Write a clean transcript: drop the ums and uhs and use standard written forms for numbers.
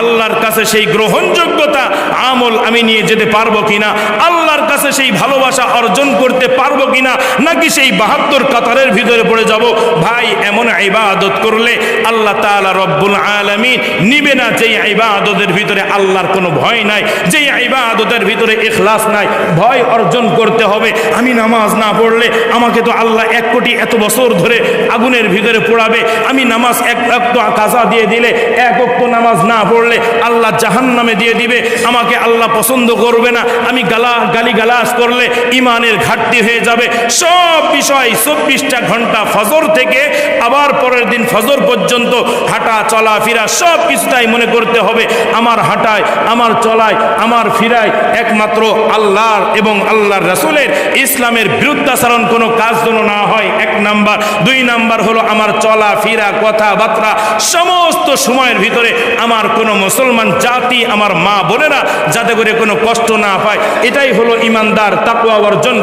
আল্লাহর কাছে সেই গ্রহণযোগ্যতা আমল আমি নিয়ে যেতে পারবো কিনা, আল্লাহর কাছে সেই ভালোবাসা অর্জন করতে পারবো কিনা, নাকি সেই 72 কাতারের ভিতরে পড়ে যাব। ভাই, এমন ইবাদত করলে আল্লাহ তাআলা রব্বুল আলামিন নিবে না যেই ইবাদতের ভিতরে আল্লাহর কোনো ভয় নাই, যেই ইবাদতের ভিতরে ইখলাস নাই। ভয় অর্জন করতে হবে। আমি নামাজ না পড়লে আমাকে তো আল্লাহ 1 কোটি এত বছর ধরে আগুনের ভিতরে পোড়াবে। আমি নামাজ এক ওয়াক্ত কাজা দিয়ে দিলে, 1 ওয়াক্ত নামাজ না পড়লে আল্লাহ জাহান্নামে দিয়ে দিবে, আমাকে আল্লাহ পছন্দ করবে না। আমি গালিগালাজ করলে ইমানের ঘাটতি হয়ে যাবে। সব বিষয় 24টা ঘন্টা ফজর থেকে আবার পরের দিন ফজর পর্যন্ত হাঁটা চলাফেরা সব কিছুটাই মনে করতে হবে আমার হাঁটায়, আমার চলায়, আমার ফিরায় একমাত্র আল্লাহর এবং আল্লাহর রাসূলের ইসলামের বিরুদ্ধাচরণ কোনো কাজ যেন না হয়, 1 নাম্বার। 2 নাম্বার হলো আমার চলাফেরা, কথাবার্তা সমস্ত সময়ের ভিতরে আমার কোনো মুসলমান জাতি, আমার মা বোনেরা যাতে করে কোনো কষ্ট না পায়, এটাই হলো ইমানদার তাকওয়া অর্জন।